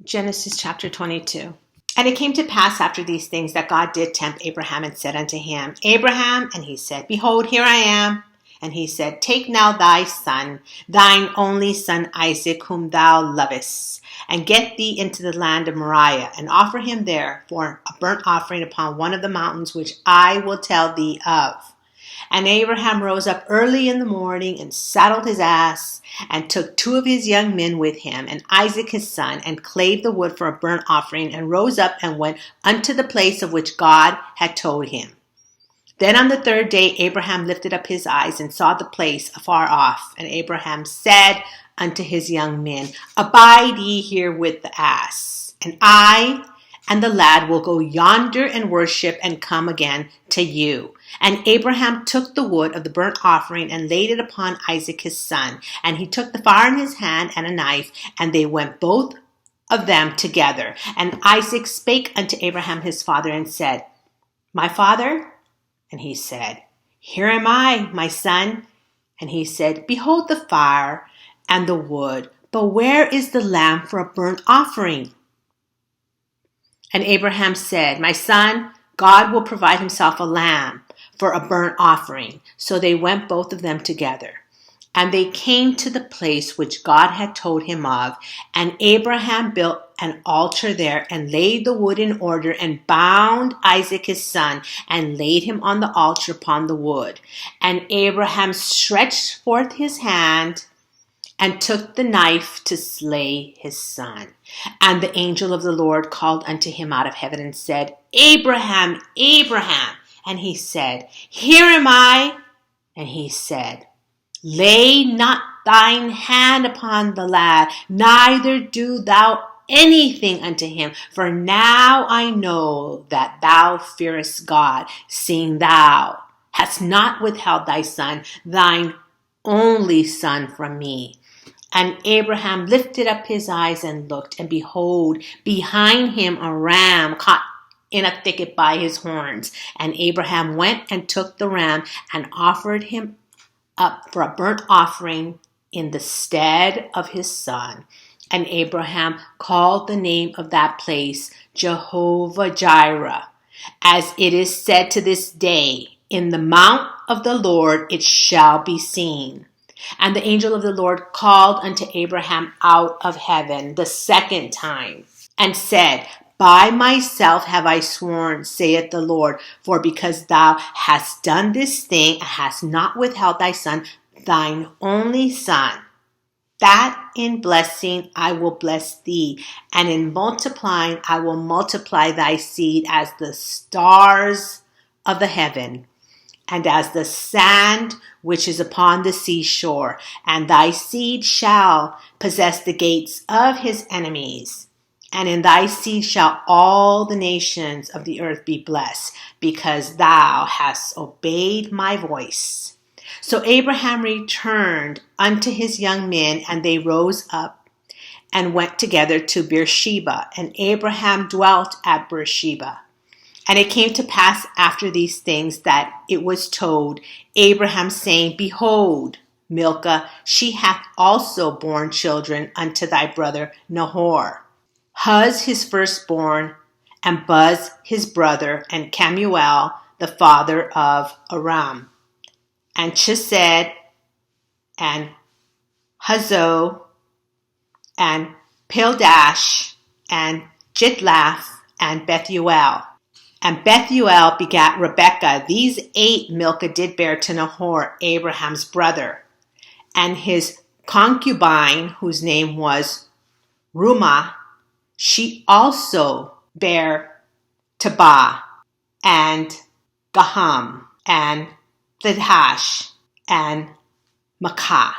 Genesis chapter 22. And it came to pass after these things that God did tempt Abraham and said unto him, Abraham, and he said, Behold, here I am. And he said, Take now thy son, thine only son Isaac, whom thou lovest, and get thee into the land of Moriah, and offer him there for a burnt offering upon one of the mountains which I will tell thee of. And Abraham rose up early in the morning and saddled his ass and took 2 of his young men with him and Isaac his son and clave the wood for a burnt offering and rose up and went unto the place of which God had told him. Then on the 3rd day Abraham lifted up his eyes and saw the place afar off. And Abraham said unto his young men, Abide ye here with the ass, and I and the lad will go yonder and worship and come again to you. And Abraham took the wood of the burnt offering and laid it upon Isaac his son. And he took the fire in his hand and a knife, and they went both of them together. And Isaac spake unto Abraham his father and said, My father? And he said, Here am I, my son. And he said, Behold the fire and the wood, but where is the lamb for a burnt offering? And Abraham said, My son, God will provide himself a lamb for a burnt offering. So they went both of them together. And they came to the place which God had told him of. And Abraham built an altar there and laid the wood in order and bound Isaac his son and laid him on the altar upon the wood. And Abraham stretched forth his hand and took the knife to slay his son. And the angel of the Lord called unto him out of heaven and said, Abraham, Abraham. And he said, Here am I. And he said, Lay not thine hand upon the lad, neither do thou anything unto him. For now I know that thou fearest God, seeing thou hast not withheld thy son, thine only son, from me. And Abraham lifted up his eyes and looked, and behold, behind him a ram caught in a thicket by his horns. And Abraham went and took the ram and offered him up for a burnt offering in the stead of his son. And Abraham called the name of that place Jehovah-Jireh, as it is said to this day, In the mount of the Lord it shall be seen. And the angel of the Lord called unto Abraham out of heaven the 2nd time, and said, By myself have I sworn, saith the Lord, for because thou hast done this thing, and hast not withheld thy son, thine only son, that in blessing I will bless thee, and in multiplying I will multiply thy seed as the stars of the heaven, and as the sand which is upon the seashore. And thy seed shall possess the gates of his enemies. And in thy seed shall all the nations of the earth be blessed, because thou hast obeyed my voice. So Abraham returned unto his young men, and they rose up and went together to Beersheba. And Abraham dwelt at Beersheba. And it came to pass after these things that it was told Abraham, saying, Behold, Milcah, she hath also borne children unto thy brother Nahor. Huz his firstborn, and Buz his brother, and Kemuel the father of Aram, and Chesed, and Hazo, and Pildash, and Jidlaph, and Bethuel. And Bethuel begat Rebekah. These 8 Milcah did bear to Nahor, Abraham's brother. And his concubine, whose name was Rumah, she also bare Tabah, and Gaham, and Thidhash, and Makah.